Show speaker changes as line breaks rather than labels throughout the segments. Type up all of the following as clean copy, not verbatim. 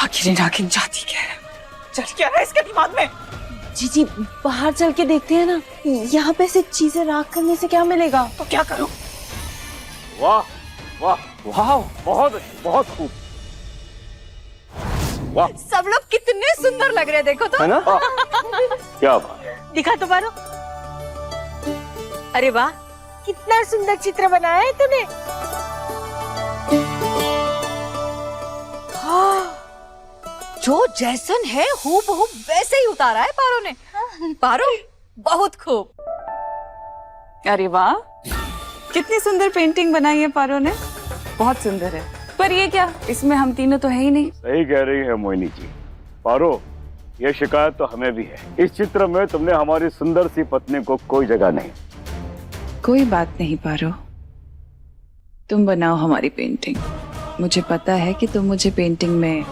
आखिर नागिन जाती क्या है? चल क्या है इसके दिमाग में?
जी बाहर चल के देखते हैं ना, यहाँ पे से चीजें राख करने से क्या मिलेगा?
तो क्या करूं?
वाह वाह वाह, बहुत खूब। वाह,
सब लोग कितने सुंदर लग रहे हैं, देखो तो।
है ना? क्या बात।
दिखा तो मारो। अरे वाह, कितना सुंदर चित्र बनाया है तूने।
हाँ, जो जैसन है हूबहू वैसे ही उतारा है पारो ने। पारो, बहुत खूब।
अरे वाह, कितनी सुंदर पेंटिंग बनाई है पारो ने। बहुत सुंदर है। पर ये क्या, इसमें हम तीनों तो है ही नहीं।
सही कह रही है मोहिनी जी। पारो, ये शिकायत तो हमें भी है। इस चित्र में तुमने हमारी सुंदर सी पत्नी को कोई जगह नहीं।
कोई बात नहीं पारो, तुम बनाओ हमारी पेंटिंग। मुझे पता है कि तुम मुझे पेंटिंग में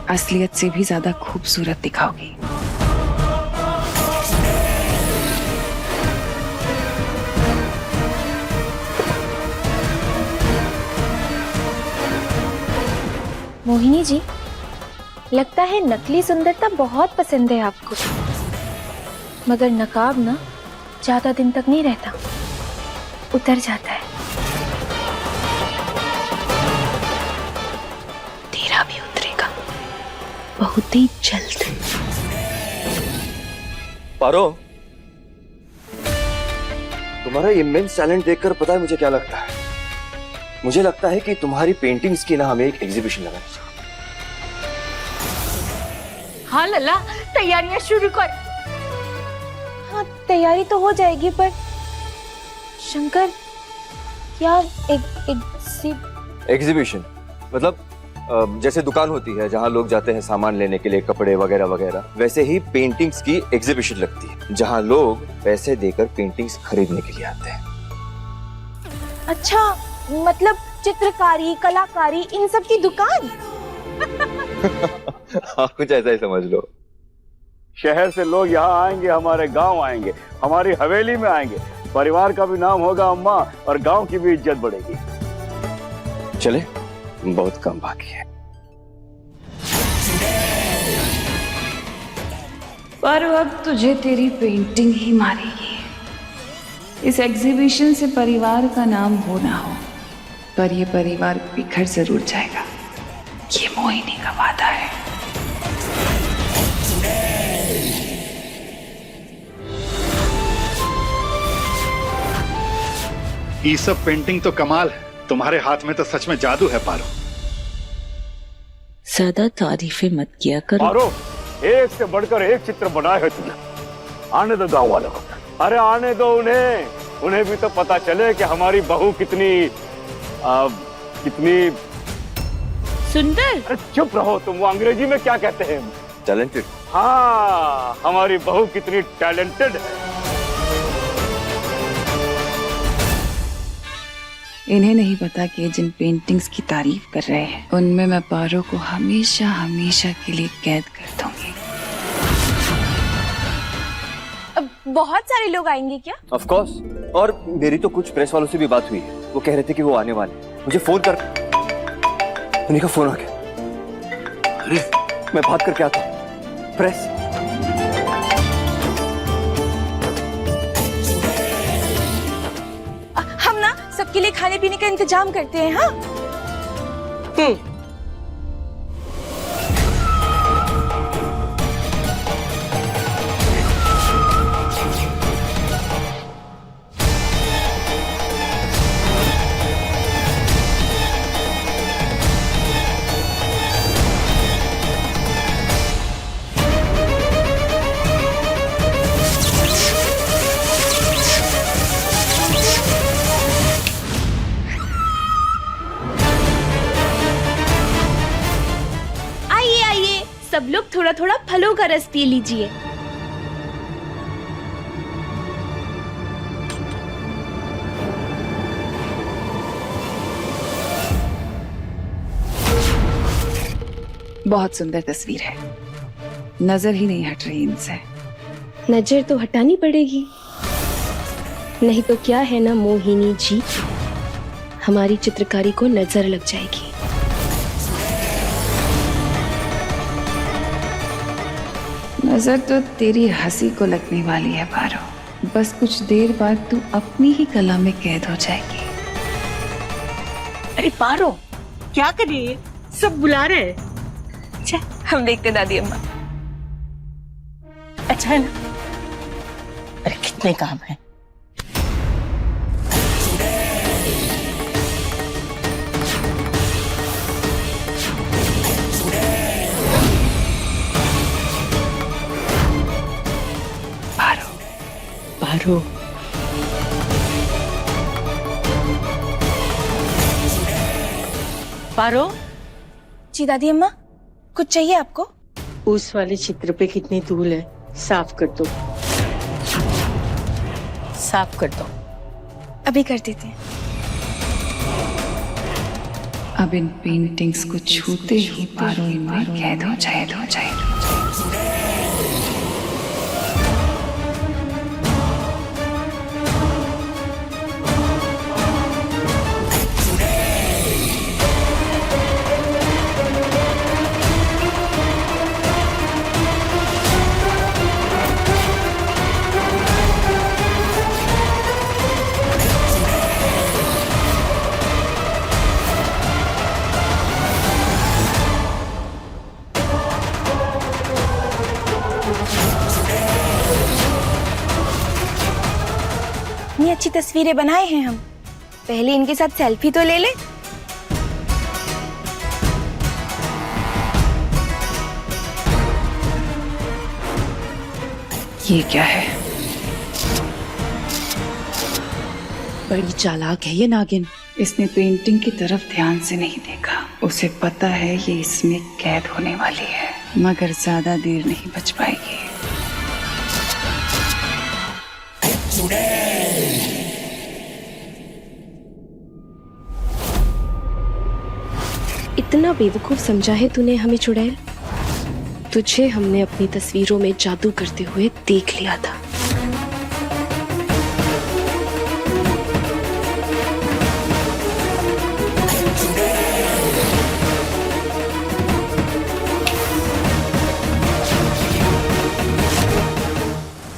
असलियत से भी ज्यादा खूबसूरत दिखाओगी।
मोहिनी जी, लगता है नकली सुंदरता बहुत पसंद है आपको, मगर नकाब ना ज्यादा दिन तक नहीं रहता, उतर जाता है। तेरा भी उतरेगा, बहुत ही जल्द।
पारो, तुम्हारा इमेंस टैलेंट देखकर पता है मुझे क्या लगता है? मुझे लगता है कि तुम्हारी पेंटिंग्स की ना हमें एक एग्जीबिशन लगानी चाहिए।
हाँ लल्ला, तैयारियां शुरू कर। हाँ, तैयारी तो हो जाएगी, पर शंकर, क्या
एग्जीबिशन मतलब जैसे दुकान होती है जहां लोग जाते हैं सामान लेने के लिए, कपड़े वगैरह वगैरह, वैसे ही पेंटिंग्स की एग्जीबिशन लगती है जहां लोग पैसे देकर पेंटिंग्स खरीदने के लिए आते हैं।
अच्छा, मतलब चित्रकारी, कलाकारी, इन सब की दुकान।
हाँ, कुछ ऐसा ही समझ लो।
शहर से लोग यहाँ आएंगे, हमारे गांव आएंगे, हमारी हवेली में आएंगे। परिवार का भी नाम होगा अम्मा, और गांव की भी इज्जत बढ़ेगी।
चले, बहुत कम बाकी है।
पर अब तुझे तेरी पेंटिंग ही मारेगी। इस एग्जीबिशन से परिवार का नाम हो ना हो, पर ये परिवार बिखर जरूर जाएगा। ये मोहिनी का वादा है।
ये सब पेंटिंग तो कमाल है। तुम्हारे हाथ में तो सच में जादू है पारो।
ज्यादा तारीफें मत किया करो।
पारो, एक से बढ़कर एक चित्र बनाए है तुमने। आने दो गांव वालों को। अरे आने दो उन्हें भी तो पता चले कि हमारी बहू कितनी
सुंदर।
अरे चुप रहो तुम, वो अंग्रेजी में क्या कहते हैं?
टैलेंटेड।
हाँ, हमारी बहू कितनी टैलेंटेड है।
इन्हें नहीं पता कि जिन पेंटिंग्स की तारीफ कर रहे हैं, उनमें मैं पारो को हमेशा हमेशा के लिए कैद कर दूंगी।
अब बहुत सारे लोग आएंगे क्या?
ऑफ कोर्स, और मेरी तो कुछ प्रेस वालों से भी बात हुई है। वो कह रहे थे कि वो आने वाले हैं। मुझे फोन कर, उन्हीं का फोन आ गया। अरे मैं बात करके आता हूँ। प्रेस,
हम ना सबके लिए खाने पीने का इंतजाम करते हैं। हाँ, सब लोग थोड़ा थोड़ा फलों का रस पी लीजिए।
बहुत सुंदर तस्वीर है, नजर ही नहीं हट रही इनसे।
नजर तो हटानी पड़ेगी, नहीं तो क्या है ना मोहिनी जी, हमारी चित्रकारी को नजर लग जाएगी।
नजर तो तेरी हंसी को लगने वाली है पारो। बस कुछ देर बाद तू अपनी ही कला में कैद हो जाएगी।
अरे पारो, क्या कर रही है? सब बुला रहे हैं।
अच्छा, हम देखते दादी अम्मा।
अच्छा है ना? अरे कितने काम है। पारो, पारो,
जी दादी अम्मा, कुछ चाहिए आपको?
उस वाले चित्र पे कितनी धूल है, साफ कर दो। साफ कर दो।
अभी कर देते हैं।
अब इन पेंटिंग्स को छूते ही पारो इनमें कैद हो जाए।
इतनी अच्छी तस्वीरें बनाए हैं हम, पहले इनके साथ सेल्फी तो ले ले।
ये क्या है?
बड़ी चालाक है ये नागिन।
इसने पेंटिंग की तरफ ध्यान से नहीं देखा। उसे पता है ये इसमें कैद होने वाली है, मगर ज्यादा देर नहीं बच पाएगी।
इतना बेवकूफ समझा है तूने हमें चुड़ैल। तुझे हमने अपनी तस्वीरों में जादू करते हुए देख लिया था।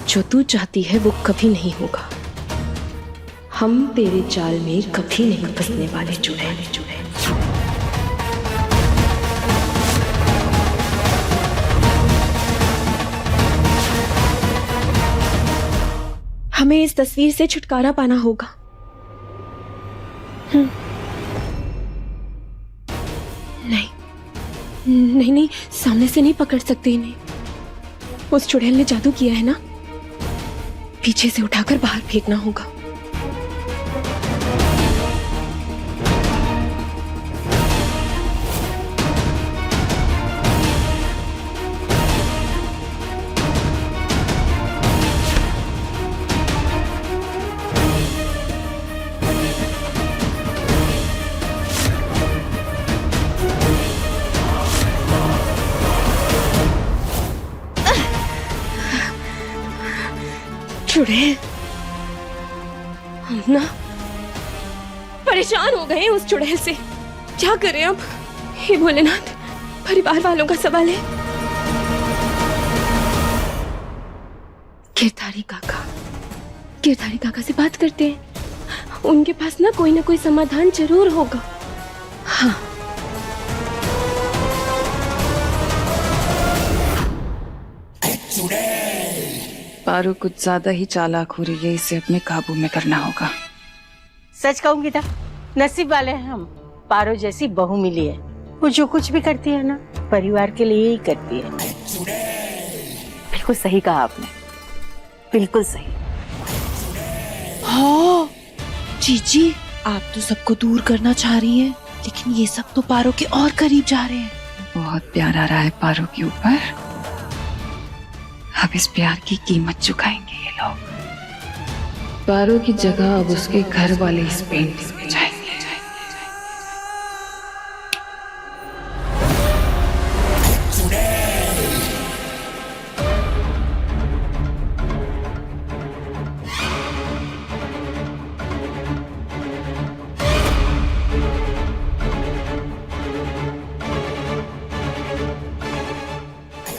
जो तू चाहती है वो कभी नहीं होगा। हम तेरे जाल में कभी नहीं फंसने वाले चुड़ैल। हमें इस तस्वीर से छुटकारा पाना होगा। नहीं, सामने से नहीं पकड़ सकते इन्हें। उस चुड़ैल ने जादू किया है ना, पीछे से उठाकर बाहर फेंकना होगा। चुड़ैल, हम ना परेशान हो गए उस चुड़ैल से। क्या करें अब? हे भोलेनाथ, परिवार वालों का सवाल है। गिरधारी काका से बात करते हैं। उनके पास ना कोई समाधान जरूर होगा। हाँ,
पारो कुछ ज्यादा ही चालाक हो रही है, इसे अपने काबू में करना होगा।
सच कहूंगी था, नसीब वाले हैं हम। पारो जैसी बहू मिली है। वो जो कुछ भी करती है ना, परिवार के लिए ही करती है।
बिल्कुल सही कहा आपने, बिल्कुल सही।
हाँ जीजी, आप तो सबको दूर करना चाह रही हैं, लेकिन ये सब तो पारो के और करीब जा रहे हैं।
बहुत प्यार आ रहा है पारो के ऊपर। अब इस प्यार की कीमत चुकाएंगे ये लोग। पारो की जगह अब उसके घर वाले इस पेंटिंग में जाएंगे।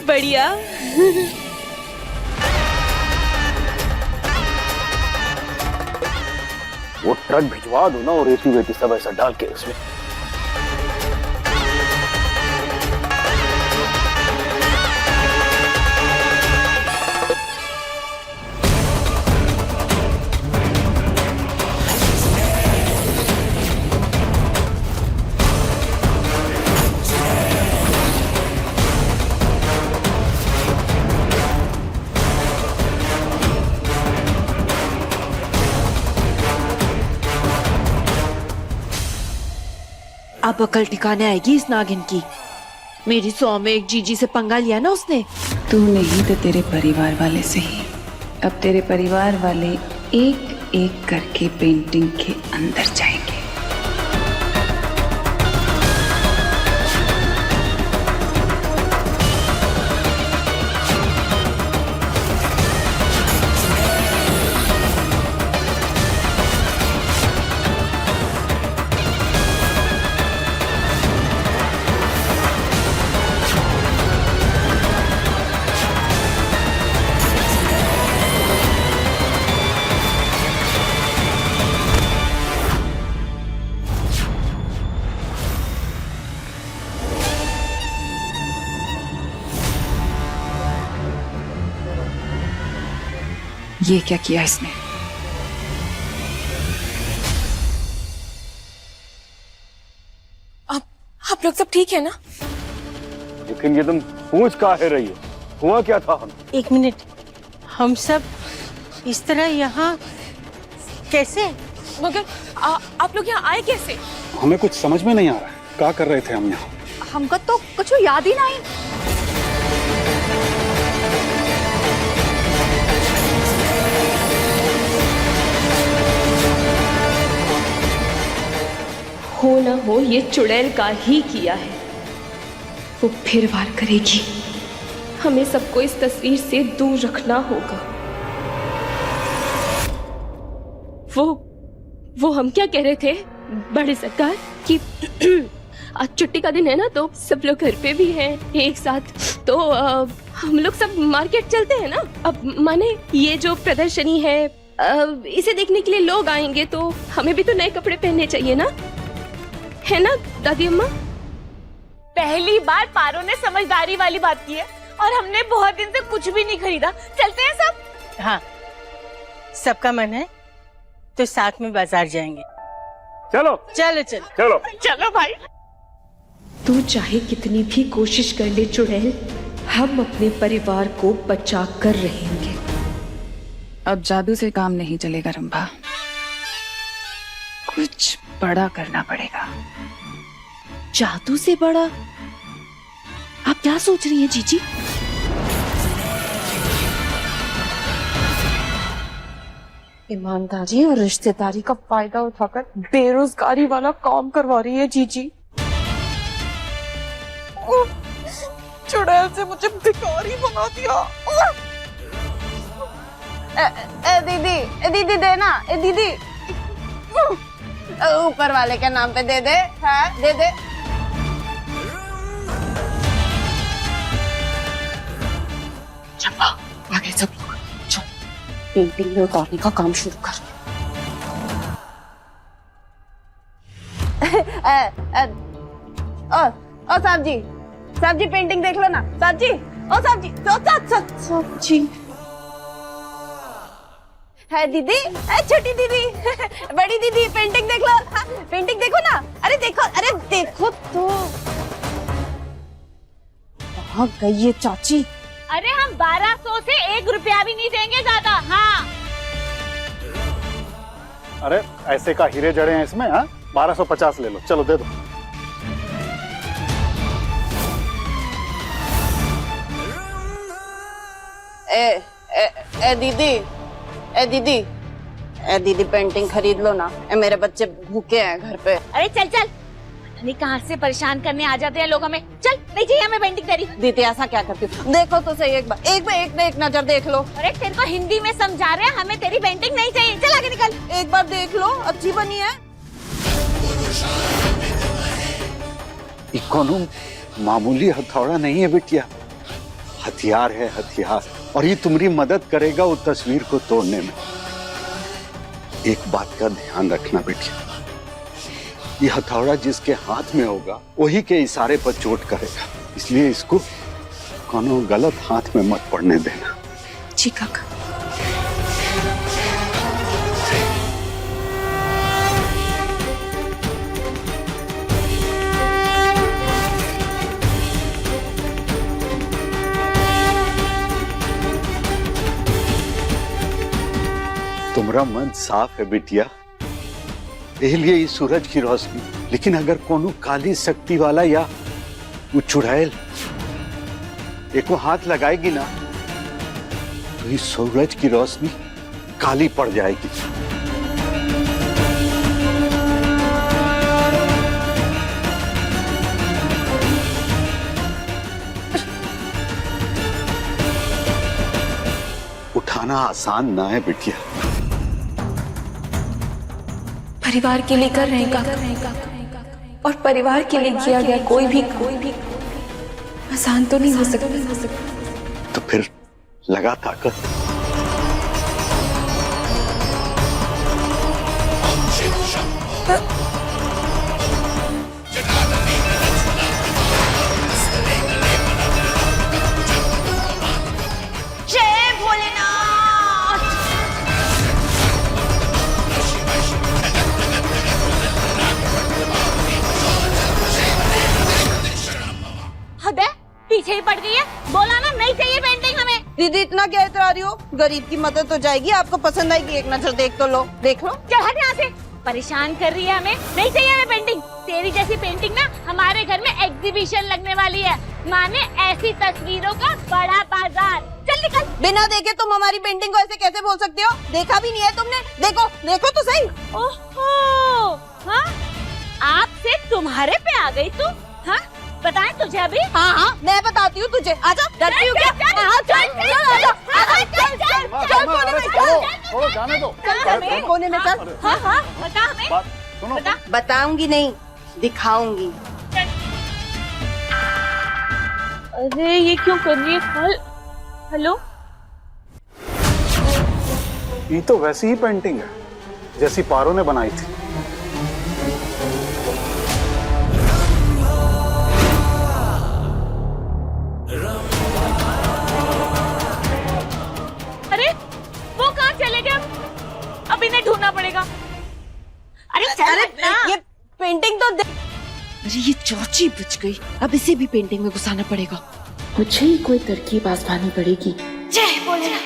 बढ़िया।
वो ट्रक भिजवा दो ना और रेती वेती सब ऐसा डाल के उसमें।
अब अकल ठिकाने आएगी इस नागिन की। मेरी 100 में एक जीजी से पंगा लिया ना उसने।
तू नहीं तो तेरे परिवार वाले से ही। अब तेरे परिवार वाले एक एक करके पेंटिंग के अंदर जाएंगे। ये क्या किया इसने?
आप लोग सब ठीक है ना?
लेकिन ये तुम पूछ काहे रही हो? हुआ क्या था? हम
एक मिनट, हम सब इस तरह यहाँ कैसे?
मगर आप लोग यहाँ आए कैसे?
हमें कुछ समझ में नहीं आ रहा है, क्या कर रहे थे हम यहाँ?
हमको तो कुछ याद ही नहीं।
हो ना हो ये चुड़ैल का ही किया है। वो फिर वार करेगी। हमें सबको इस तस्वीर से दूर रखना होगा। वो हम क्या कह रहे थे बड़े सरकार कि आज छुट्टी का दिन है ना, तो सब लोग घर पे भी हैं एक साथ, तो हम लोग सब मार्केट चलते हैं ना। अब माने ये जो प्रदर्शनी है, इसे देखने के लिए लोग आएंगे, तो हमें भी तो नए कपड़े पहनने चाहिए ना, है ना दादी अम्मा?
पहली बार पारो ने समझदारी वाली बात की है और हमने बहुत दिन से कुछ भी नहीं खरीदा। चलते हैं सब?
हाँ, सबका मन है तो साथ में बाजार जाएंगे।
चलो
चलो चलो
चलो
चलो भाई।
तू चाहे कितनी भी कोशिश कर ले चुड़ैल, हम अपने परिवार को बचा कर रहेंगे।
अब जादू से काम नहीं चलेगा रंभा, कुछ बड़ा करना पड़ेगा।
जादू से बड़ा? आप क्या सोच रही हैं जीजी?
ईमानदारी और रिश्तेदारी का फायदा उठाकर बेरोजगारी वाला काम करवा रही है जीजी। चुड़ैल से मुझे भिखारी बना दिया।
दीदी देना, दीदी ऊपर वाले के नाम पे दे दे। हाँ दे दे।
चंपा आगे सब लोग चल, पेंटिंग में उतारने का काम शुरू कर।
ओ साहब जी पेंटिंग देख लो ना। साहब जी, ओ साहब जी, साहब जी है दीदी, है छोटी दीदी, बड़ी दीदी, पेंटिंग देख लो। हाँ, पेंटिंग देखो ना। अरे देखो तो। कहाँ गई ये चाची?
अरे हम 1200 से 1 रुपया भी नहीं देंगे ज्यादा। हाँ
अरे ऐसे का हीरे जड़े हैं इसमें। हाँ 1250 ले लो, चलो दे दो।
ए दीदी पेंटिंग खरीद लो ना। मेरे बच्चे भूखे हैं घर पे।
अरे चल चल, नहीं कहाँ से परेशान करने आ जाते हैं लोग हमें। चल नहीं चाहिए हमें पेंटिंग तेरी।
दीदी ऐसा क्या करती हो? देखो तो सही एक बार एक नजर देख लो।
अरे तेरे को हिंदी में समझा रहे हैं, हमें तेरी पेंटिंग नहीं चाहिए। चल आगे निकल।
एक बार देख लो, अच्छी बनी है।
इकोनो मामूली हथौड़ा नहीं है बिटिया, हथियार है हथियार, और ये तुम्हारी मदद करेगा वो तस्वीर को तोड़ने में। एक बात का ध्यान रखना बेटिया, ये हथौड़ा जिसके हाथ में होगा वही के इशारे पर चोट करेगा, इसलिए इसको कोनो गलत हाथ में मत पड़ने देना।
जी काका।
तुम्हारा मन साफ है बिटिया, इसलिए इस सूरज की रोशनी, लेकिन अगर कोनो काली शक्ति वाला या वो चुड़ैल एको हाथ लगाएगी ना तो इस सूरज की रोशनी काली पड़ जाएगी। उठाना आसान ना है बिटिया।
परिवार के लिए कर रहे हैं काका, और परिवार के लिए किया गया कोई भी आसान तो नहीं हो सकता।
तो फिर लगा ताकत।
जय भोलेनाथ।
हद है, पीछे ही पड़ गई है। बोला ना नहीं चाहिए पेंटिंग हमें।
दीदी इतना क्या इतरा रही हो, गरीब की मदद हो जाएगी, आपको पसंद आएगी, एक नजर देख तो लो, देख लो।
चल हट यहाँ से, परेशान कर रही है हमें। नहीं चाहिए हमें पेंटिंग। तेरी जैसी पेंटिंग ना हमारे घर में एग्जीबिशन लगने वाली है, माने ऐसी तस्वीरों का बड़ा बाजार। चल निकल।
बिना देखे तुम हमारी पेंटिंग को ऐसे कैसे बोल सकती हो? देखा भी नहीं है तुमने, देखो देखो तो सही।
ओहो, हाँ आपसे तुम्हारे पे आ गई तू? हाँ बताएं तुझे अभी?
हाँ हाँ मैं बताती हूँ तुझे, आजा। डरती हूँ क्या? हाँ चल चल आजा, चल कोने में चल,
जाने दो,
चल कोने में चल।
हाँ हाँ बता हमें,
सुनो,
बता।
बताऊंगी नहीं, दिखाऊंगी।
अरे ये क्यों कर रही है कॉल? हेलो,
ये तो वैसी ही पेंटिंग है जैसी पारो ने बनाई थी।
अरे वो कहाँ चले गए? अब इन्हें ढूंढना पड़ेगा। अरे चल ना।
ये पेंटिंग तो
अरे ये चौची बच गई, अब इसे भी पेंटिंग में घुसाना पड़ेगा।
मुझे ही कोई तरकीब आजमानी पड़ेगी।
जय भोलेनाथ।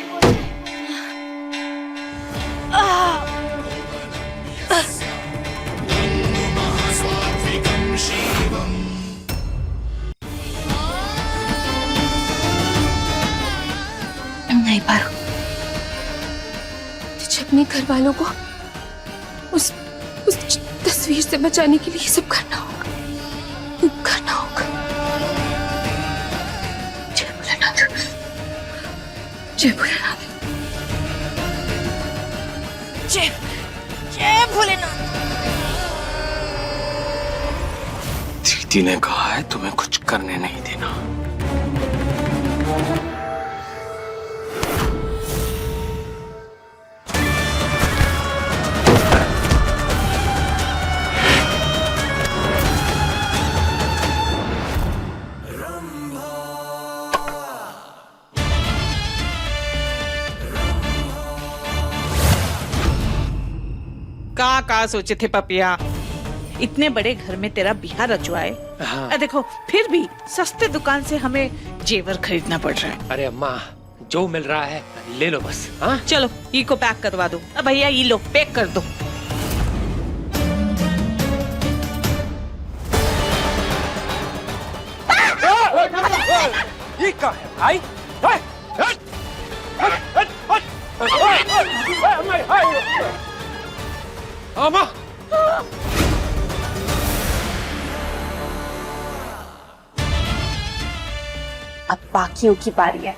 नहीं पारो, तुझे अपने घर वालों को उस तस्वीर से बचाने के लिए सब करना होगा। जय भोलेनाथ, जय भोलेनाथ,
जय भोलेनाथ।
दीदी ने कहा है तुम्हें कुछ करने नहीं देना।
का सोचे थे पपिया, इतने बड़े घर में तेरा बिहार रचवाए।
हाँ।
देखो फिर भी सस्ते दुकान से हमें जेवर खरीदना पड़ रहा है।
अरे अम्मा, जो मिल रहा है ले लो बस। हाँ
चलो ई को पैक करवा दो। भैया ये लो पैक कर दो।
ये क्या है भाई? अम्मा,
अब बाकियों की बारी है।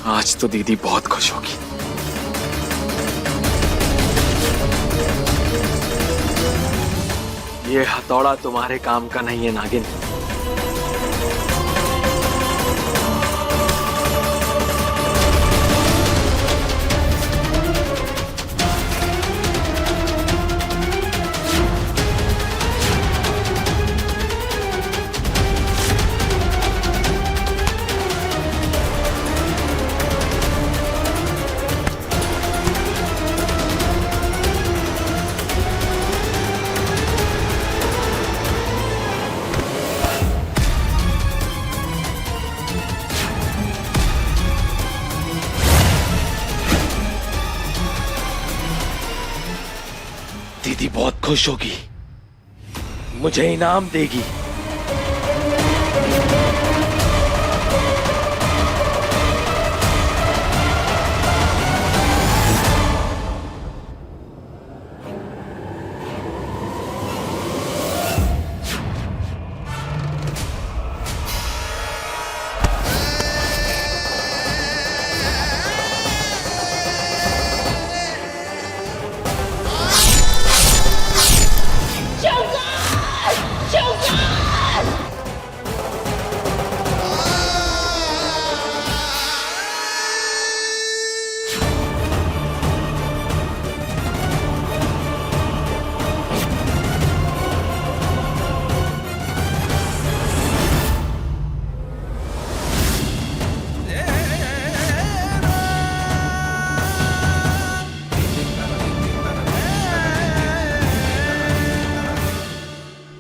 आज तो दीदी बहुत खुश होगी। ये हथौड़ा तुम्हारे काम का नहीं है नागिन। दीदी बहुत खुश होगी, मुझे इनाम देगी।